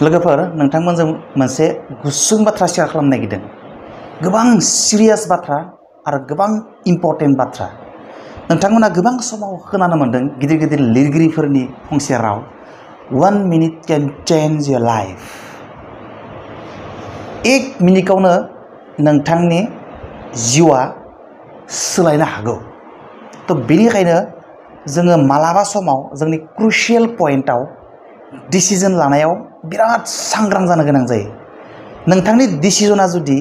लोगोफोर नोंथांमोनजों मोनसे गुसुं बाथ्रा शेयार खालामनो नागिरदों गोबां सिरियास बाथ्रा आरो गोबां इम्पर्टेन्ट बाथ्रा नोंथांमोना गोबां समाव खोनानो मोनदों गिदिर गिदिर लिरगिरिफोरनि फंसे राव 1 minute can change your life 1 मिनिटावनो नोंथांनि जिउआ सोलायनो हागौ तो बेनिखायनो जोङो मालाबा समाव जोंनि क्रुशियेल पॉइंटआव डिसिजन लानायाव बिराद सांग्रां जानो गोनां जायो नोंथांनि डिसिजना जुदि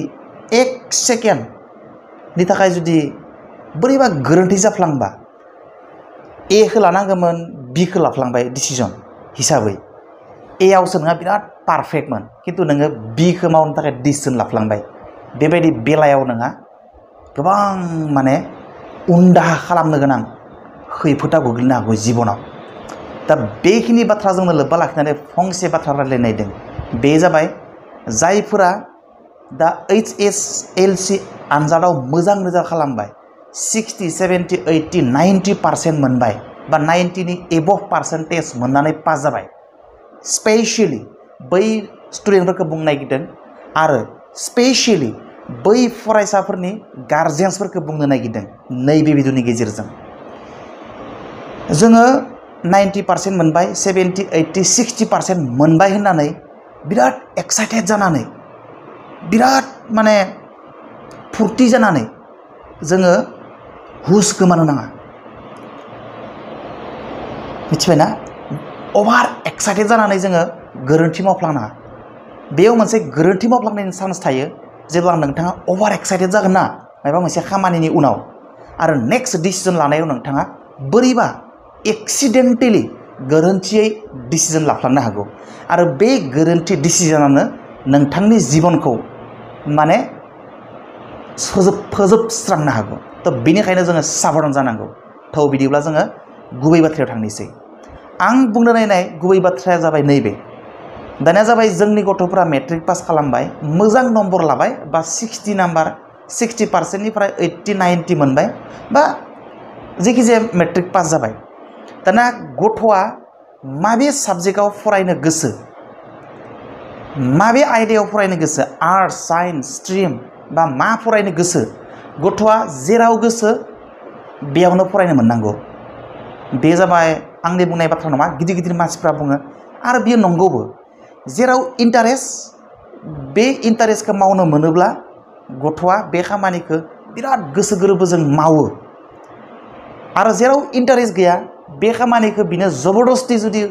1 सेकेन्डनि थाखाय जुदि बोरैबा गोरोन्थि जाफ्लांबा ए खौ लानांगौमोन बि खौ लाफ्लांबाय डिसिजन हिसाबै ए आवसो नोंहा बिराद पारफेक्टमोन खिन्थु नोङो बि खौ मावनो थाखाय डिसिजन लाफ्लांबाय बेबायदि बेलायाव नोंहा गोबां माने उनदाहा खालामनो गोनां खैफोदा गोग्लैनो हागौ जिबनाव दा बेखिनि बाथ्राजोंनो लोब्बा लाखिनानै फंसे बाथ्रा रायज्लायनायदों बे जाबाय जायफोरा दा HSLC आनजादाव मोजां रिजाल्ट खालामबाय 60, 70, 80, 90% मोनबाय बा 90 नि एबभ पार्सेन्टेज मोननानै पास जाबाय स्पेशली बै स्टुडेन्टफोरखौ बुंनो नागिरदों आरो स्पेशली बै फरायसाफोरनि गार्जेन्सफोरखौ बुंनो नागिरदों नैबे भिडिअनि गेजेरजों जोङो 90% मोनबाय 70, 80, 60% मोनबाय होननानै बिराद एक्साइटेड जानानै बिराद माने फुर्ति जानानै जोङो हुस गोमानो नाङा मिथिबायना अभार एक्साइटेड जानानै जोङो गोरोन्थि मावफ्लांनाङा बेयाव मोनसे गोरोन्थि मावफ्लांनायनि चान्स थायो जेब्ला नोंथाङा अभार एक्साइटेड जागोन ना माबा मोनसे खामानिनि उनाव आरो नेक्स्ट डिसिजन लानायाव नोंथाङा बोरैबा एक्सिडेन्टेलि गोरोन्थियै डिसिजन लाफ्लांनो हागौ आरो बे गोरोन्थि डिसिजनानो नोंथांनि जिबनखौ माने फोजोबस्रांनो हागौ तो बेनिखायनो जोङो साबधान जानांगौ तो बिदिब्ला जोङो गुबै बाथ्रायाव थांनोसै आं बुंनो नायनाय गुबै बाथ्राया जाबाय नैबे दानिया जाबाय जोंनि गथ'फोरा मेट्रिक पास खालामबाय मोजां नम्बर लाबाय बा 60 नाम्बार 60% निफ्राय 80, 90 मोनबाय बा जेखिजाया मेट्रिक पास जाबाय दाना गथ'आ माबे साबजेक्टआव फरायनो गोसो माबे आयदायाव फरायनो गोसो आर्ट्स साइन्स स्ट्रिम बा मा फरायनो गोसो गथ'आ जेराव गोसो बेयावनो फरायनो मोननांगौ बे जाबाय आंनि बुंनाय बाथ्रा नङा गिदिर गिदिर मानसिफ्रा बुङो आरो बेयो नंगौबो जेराव इन्टारेस्ट बे इन्टारेस्टखौ मावनो मोनोब्ला गथ'आ बे खामानिखौ बिराद गोसो गोरबोजों मावो आरो जेराव इन्टारेस्ट गैया बे खामानिखौ बिनो जबरदस्ति जुदि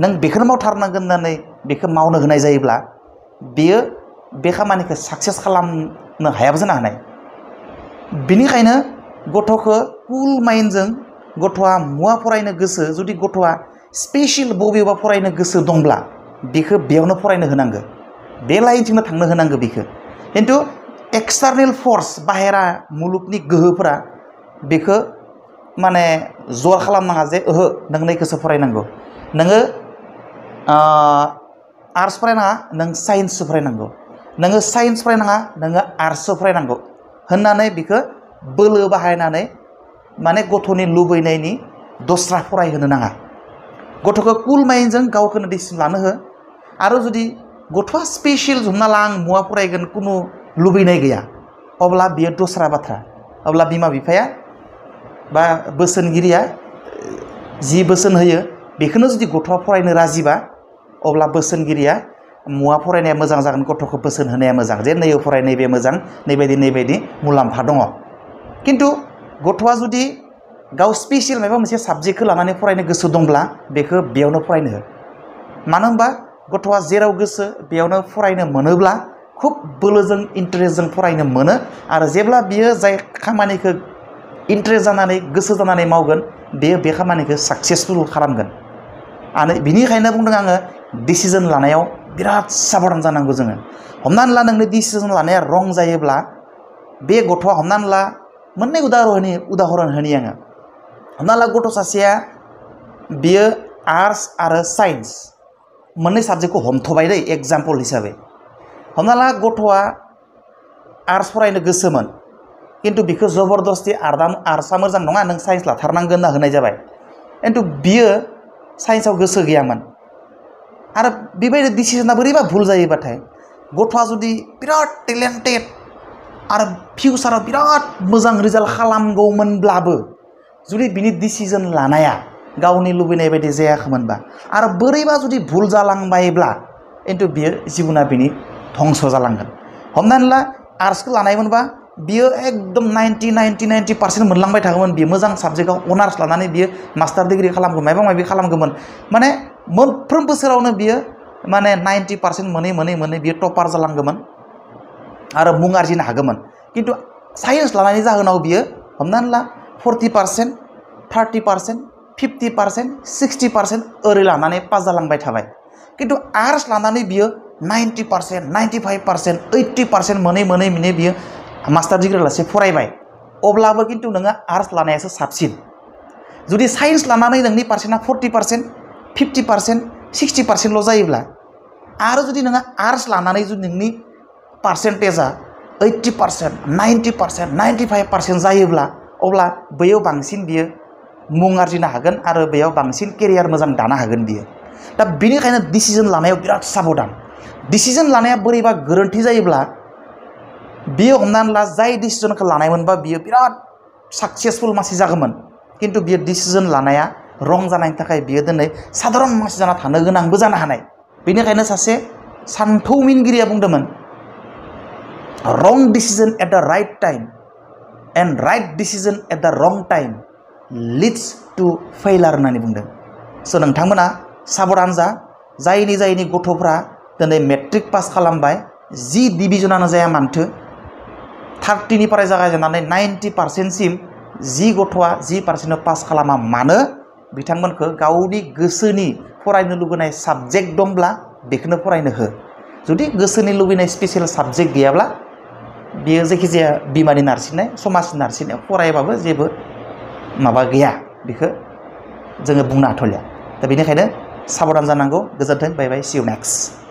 नों बेखौनो मावथारनांगोन होननानै बेखौ मावनो होनाय जायोब्ला बेयो बे खामानिखौ साक्सेस खालामनो हायाबो जानो हानाय बेनिखायनो गथ'खौ कुल माइन्डजों गथ'आ मुवा फरायनो गोसो जुदि गथ'आ स्पेसियल बबेबा फरायनो गोसो दंब्ला बेखौ बेयावनो फरायनो होनांगौ बे लाइनथिंनो थांनो होनांगौ बेखौ खिन्थु एक्सटार्नेल फर्स बाहेरा मुलुगनि गोहोफोरा बेखौ माने जर खालामनाङा जे ओहो नों नैखौसो फरायनांगौ नोङो आर्ट्स फरायनाङा नों साइन्ससो फरायनांगौ नोङो साइन्स फरायनाङा नोङो आर्ट्ससो फरायनांगौ होननानै बेखौ बोलो बाहायनानै माने गथ'नि लुबैनायनि दस्रा फरायहोनो नाङा गथ'खौ कुल माइन्डजों गावखौनो डिसिसन लानो हो आरो जुदि गथ'आ स्पेसियल हमना ला आं मुवा फरायगोन कुनु लुबैनाय गैया अब्ला बियो दस्रा बाथ्रा अब्ला बिमा बिफाया बा बोसोनगिरिया जि बोसोन होयो बेखौनो जुदि गथ'आ फरायनो राजिबा अब्ला बोसोनगिरिया मुवा फरायनाया मोजां जागोन गथ'खौ बोसोन होनाया मोजां जे नैबे फराय नैबे मोजां नैबायदि मुलाम्फा दङ खिन्थु गथ'आ जुदि गाव स्पेसियल माबा मोनसे साबजेक्टखौ लानानै फरायनो गोसो दंब्ला बेखौ बेयावनो फरायनो हो मानो होनबा गथ'आ जेराव गोसो बेयावनो फरायनो मोनोब्ला खुब बोलोजों इन्टारेस्टजों फरायनो मोनो आरो जेब्ला बियो जाय खामानिखौ इन्टारेस्ट जानानै गोसो जानानै मावगोन बेयो बे खामानिखौ साक्सेसफुल खालामगोन आरो बिनिखायनो बुंदों आङो डिसिजन लानायाव बिराद साबधान जानांगौ जोङो हमनानै ला नोंनि डिसिजन लानाया रं जायोब्ला बे गथ'आ हमनानै ला मोननै उदाहरन होनि आङो हमना ला गथ' सासेया बियो आर्ट्स आरो साइन्स मोननै साबजेक्टखौ हमथ'बाय दै एग्जाम्पल हिसाबै हमना ला गथ'आ आर्ट्स फरायनो गोसोमोन खिन्थु बिखौ जबरदस्ति आर्ट्सआ मोजां नङा नों साइन्स लाथारनांगोन होनना होनाय जाबाय खिन्थु बियो साइन्सआव गोसो गैयामोन आरो बेबायदि डिसिजना बोरैबा भुल जायोबाथाय गथ'आ जुदि बिराद टेलेन्टेड आरो फिउचाराव बिराद मोजां रिजाल्ट खालामगौमोनब्लाबो जुदि बिनि डिसिजन लानाया गावनि लुबैनाय बायदि जायाखैमोनबा आरो बोरैबा जुदि भुल जालांबायब्ला खिन्थु बियो जिबना बिनि धंस जालांगोन। हमनानै ला आर्ट्सखौ लानायमोनबा बियो एकदम 90% मोनलांबाय थागौमोन, बियो मोजां साबजेक्टआव अनार्स लानानै बियो मास्टार डिग्री खालामगौमोन, माबा माबि खालामगौमोन, माने मोनफ्रोम बोसोरावनो बियो माने 90% मोनै बियो टपार जालांगौमोन आरो मुं आरजिनो हागौमोन। खिन्थु साइन्स लानायनि जाहोनाव बियो हमनानै ला 40%, 30%, 50%, 60% ओरै लानानै पास जालांबाय थाबाय। खिन्थु आर्ट्स लानानै बियो 90%, 95%, 80% मोनै बियो मास्टार डिग्री लासे फरायबाय, अब्लाबो खिन्थु नोङो आर्ट्स लानायासो साबसिन। जुदि साइन्स लानानै नोंनि पार्सेन्टआ 40%, 50%, 60%ल' जायोब्ला आरो जुदि नोङो आर्ट्स लानानै जुदि नोंनि पार्सेन्टेजआ 80%, 90%, 95% जायोब्ला अब्ला बैयाव बांसिन बियो मुं आरजिनो हागोन आरो बेयाव बांसिन केरियार मोजां दानो हागोन बियो। दा बेनिखायनो डिसिजन लानायाव बिराद साबधान। डिसिजन लानाया बोरैबा गोरोन्थि जायोब्ला बियो हमनानै ला जाय डिसिजनखौ लानायमोनबा बियो बिराद साक्सेसफुल मानसि जागौमोन, खिन्थु बियो डिसिजन लानाया रं जानायनि थाखाय बियो दिनै साधारन मानसि जाना थानो गोनांबो जानो हानाय। बेनिखायनो सासे सान्थौमिनगिरिया बुंदोंमोन, wrong decision at the right time and right decision at the wrong time leads two फेइलार होननानै बुंदों। स' नोंथांमोना साबधान जा, जायनि गथ'फ्रा दिनै मेट्रिक पास खालामबाय, जि डिभिजनानो जाया मानथो 30निफ्राय जागायजेननानै 90%सिम जि गथ'आ 10% पास खालामा मानो, बिथांमोनखौ गावनि गोसोनि फरायनो लुबैनाय साबजेक्ट दंब्ला बेखौनो फरायनो हो। जुदि गोसोनि लुबैनाय स्पेसियेल साबजेक्ट गैयाब्ला बियो जायखिजाया बिमानि नारसिननाय, समाजनि नारसिननायाव फरायबाबो जेबो माबा गैया, बेखौ जोङो बुंनो हाथ'लिया। दा बेनिखायनो साबधान जानांगौ। गोजोन्थों, बाय बाय, सि इउ नेक्स्ट।